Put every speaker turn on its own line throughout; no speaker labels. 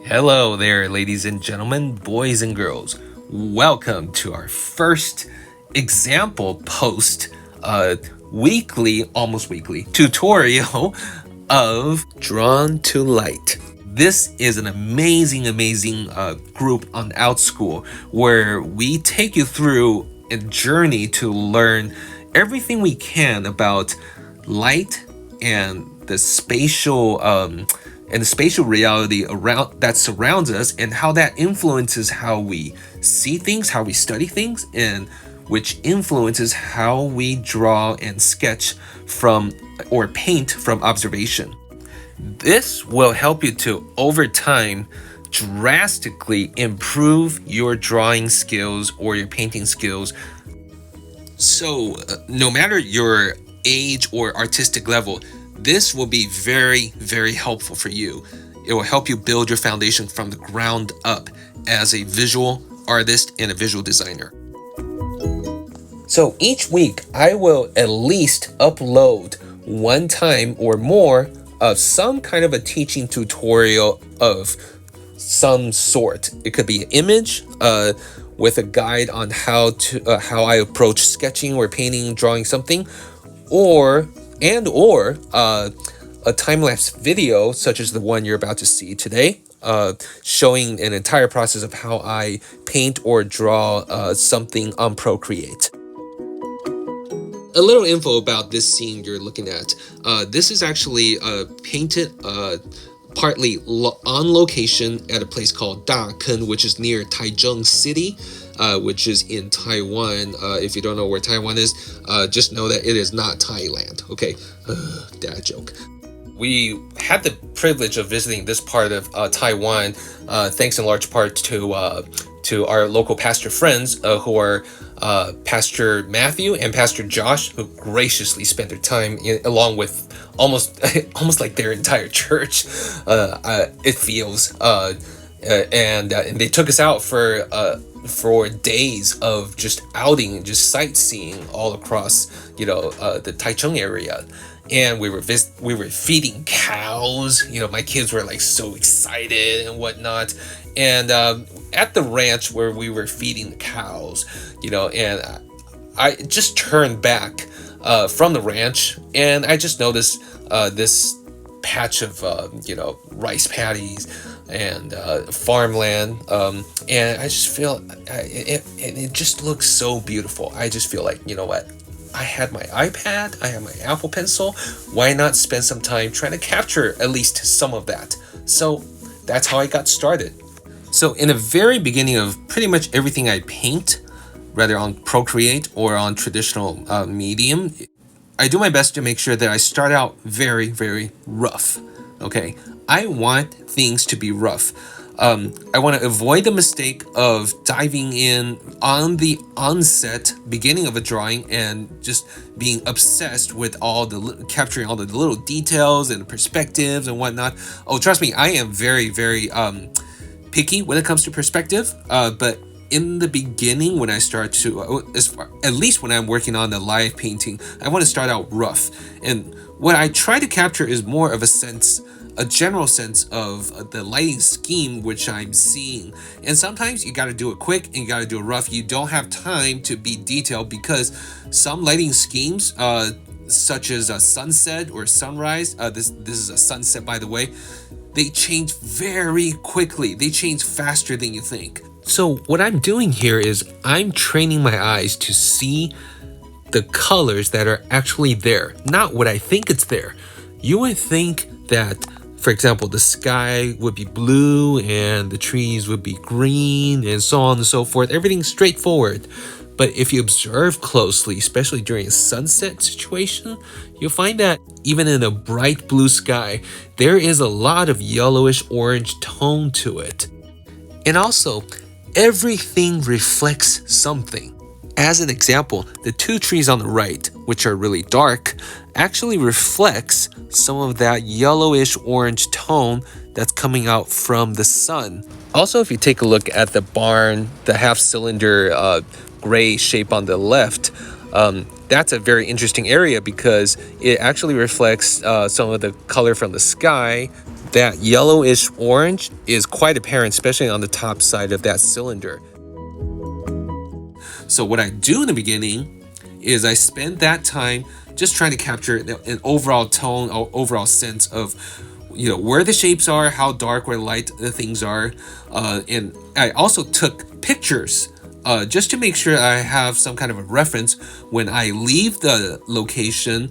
Hello there, ladies and gentlemen, boys and girls. Welcome to our first example post, almost weekly tutorial of Drawn to Light. This is an amazing group on OutSchool where we take you through a journey to learn everything we can about light and the spatial reality around that surrounds us, and how that influences how we see things, how we study things, and which influences how we draw and sketch from or paint from observation. This will help you to, over time, drastically improve your drawing skills or your painting skills. So no matter your age or artistic level, this will be very, very helpful for you. It will help you build your foundation from the ground up as a visual artist and a visual designer. So each week, I will at least upload one time or more of some kind of a teaching tutorial of some sort. It could be an image with a guide on how I approach sketching or painting, drawing something, or a time-lapse video such as the one you're about to see today, showing an entire process of how I paint or draw something on Procreate. A little info about this scene you're looking at. This is actually painted partly on location at a place called Dacun, which is near Taichung City, which is in Taiwan. If you don't know where Taiwan is, just know that it is not Thailand. Okay, dad joke. We had the privilege of visiting this part of Taiwan, thanks in large part to our local pastor friends who are Pastor Matthew and Pastor Josh, who graciously spent their time along with almost like their entire church. It feels, and they took us out for days of just outing and just sightseeing all across, the Taichung area. And we were feeding cows. My kids were like so excited and whatnot. And at the ranch where we were feeding the cows, and I just turned back from the ranch, and I just noticed this patch of rice paddies and farmland, and I just feel it just looks so beautiful. I just feel like, what? I had my iPad, I had my Apple Pencil. Why not spend some time trying to capture at least some of that? So that's how I got started. So in the very beginning of pretty much everything I paint, whether on Procreate or on traditional medium, I do my best to make sure that I start out very, very rough. Okay, I want things to be rough. I want to avoid the mistake of diving in on the onset beginning of a drawing and just being obsessed with capturing all the little details and perspectives and whatnot. Oh, trust me, I am very, very picky when it comes to perspective. But in the beginning, when I start to, at least when I'm working on the live painting, I want to start out rough. And what I try to capture is more of a general sense of the lighting scheme which I'm seeing. And sometimes you got to do it quick and you got to do it rough. You don't have time to be detailed because some lighting schemes, such as a sunset or sunrise, this is a sunset, by the way, they change very quickly. They change faster than you think. So what I'm doing here is I'm training my eyes to see the colors that are actually there, not what I think it's there. You would think that, for example, the sky would be blue and the trees would be green and so on and so forth. Everything's straightforward. But if you observe closely, especially during a sunset situation, you'll find that even in a bright blue sky, there is a lot of yellowish orange tone to it. And also, everything reflects something. As an example, the two trees on the right, which are really dark, actually reflects some of that yellowish orange tone that's coming out from the sun. Also, if you take a look at the barn, the half-cylinder gray shape on the left, that's a very interesting area because it actually reflects some of the color from the sky that yellowish orange is quite apparent, especially on the top side of that cylinder. So what I do in the beginning is I spend that time just trying to capture an overall tone or overall sense of where the shapes are, how dark or light the things are, and I also took pictures just to make sure I have some kind of a reference when I leave the location.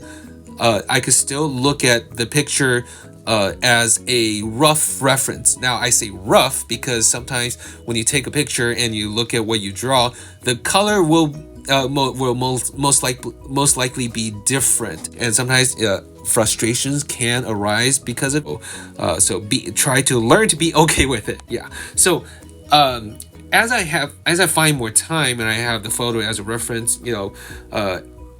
I could still look at the picture as a rough reference. Now I say rough because sometimes when you take a picture and you look at what you draw, the color will most likely be different, and sometimes frustrations can arise because of so try to learn to be okay with it. Yeah. So as I find more time and I have the photo as a reference,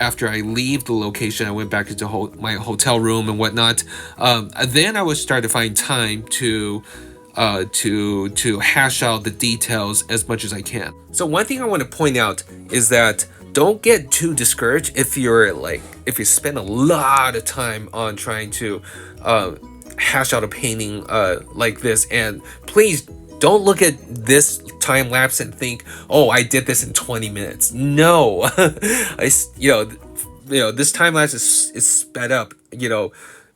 after I leave the location, I went back into my hotel room and whatnot. Then I would start to find time to hash out the details as much as I can. So one thing I want to point out is that don't get too discouraged if you spend a lot of time on trying to hash out a painting like this, and please don't look at this time lapse and think, oh, I did this in 20 minutes. No, this time lapse is sped up,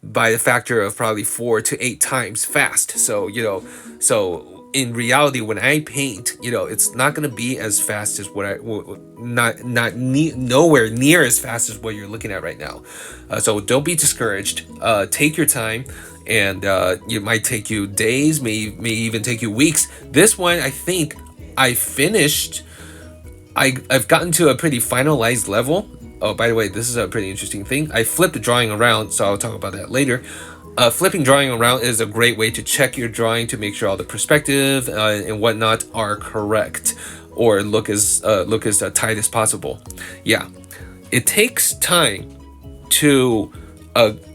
by a factor of probably 4 to 8 times fast. So, in reality, when I paint, it's not going to be as fast as nowhere near as fast as what you're looking at right now. So don't be discouraged. Take your time. And it might take you days, may even take you weeks. This one, I think I finished. I've gotten to a pretty finalized level. Oh, by the way, this is a pretty interesting thing. I flipped the drawing around, so I'll talk about that later. Flipping drawing around is a great way to check your drawing to make sure all the perspective and whatnot are correct, or look as tight as possible. Yeah, it takes time to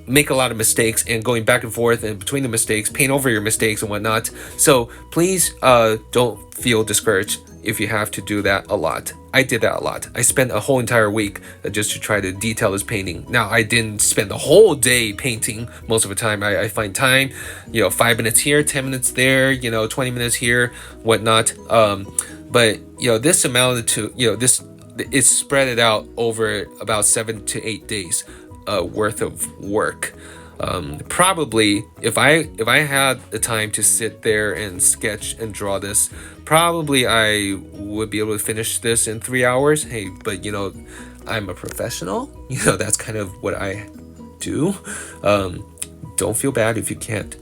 make a lot of mistakes, and going back and forth and between the mistakes, paint over your mistakes and whatnot. So please don't feel discouraged if you have to do that a lot. I did that a lot. I spent a whole entire week just to try to detail this painting. Now, I didn't spend the whole day painting. Most of the time I find time, 5 minutes here, 10 minutes there, 20 minutes here, whatnot. But this amounted to, this it's spread it out over about 7 to 8 days worth of work. Probably if I had the time to sit there and sketch and draw this, probably I would be able to finish this in 3 hours. Hey, but I'm a professional. That's kind of what I do. Don't feel bad if you can't,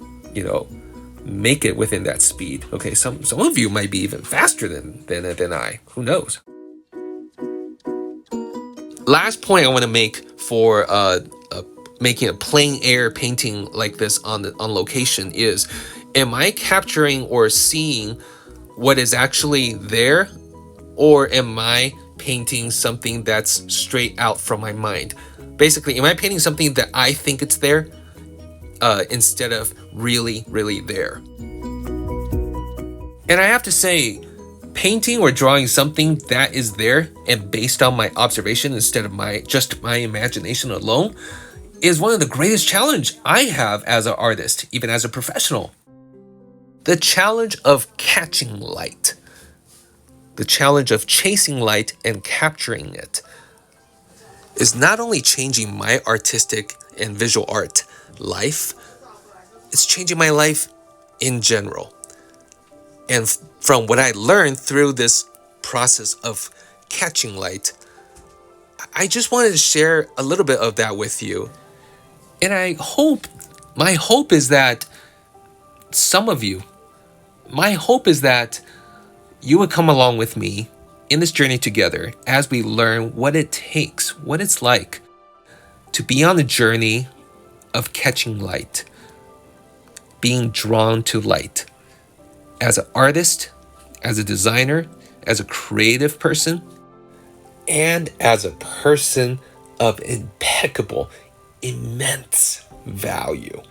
make it within that speed. Okay, some of you might be even faster than I. Who knows? Last point I want to make for making a plein air painting like this on location is, am I capturing or seeing what is actually there, or am I painting something that's straight out from my mind? Basically, am I painting something that I think it's there instead of really, really there? And I have to say, painting or drawing something that is there and based on my observation instead of just my imagination alone is one of the greatest challenge I have as an artist, even as a professional. The challenge of catching light. The challenge of chasing light and capturing it is not only changing my artistic and visual art life, it's changing my life in general. And from what I learned through this process of catching light, I just wanted to share a little bit of that with you. And my hope is that you would come along with me in this journey together as we learn what it takes, what it's like to be on the journey of catching light, being drawn to light. As an artist, as a designer, as a creative person, and as a person of immense value.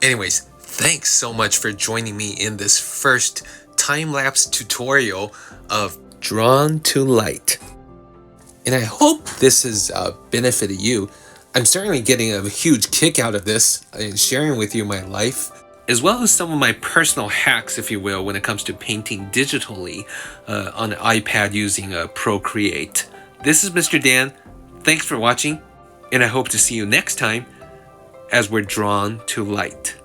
Anyways, thanks so much for joining me in this first time-lapse tutorial of Drawn to Light. And I hope this has benefited you I'm certainly getting a huge kick out of this and sharing with you my life, as well as some of my personal hacks, if you will, when it comes to painting digitally on an iPad using Procreate. This is Mr. Dan. Thanks for watching, and I hope to see you next time as we're drawn to light.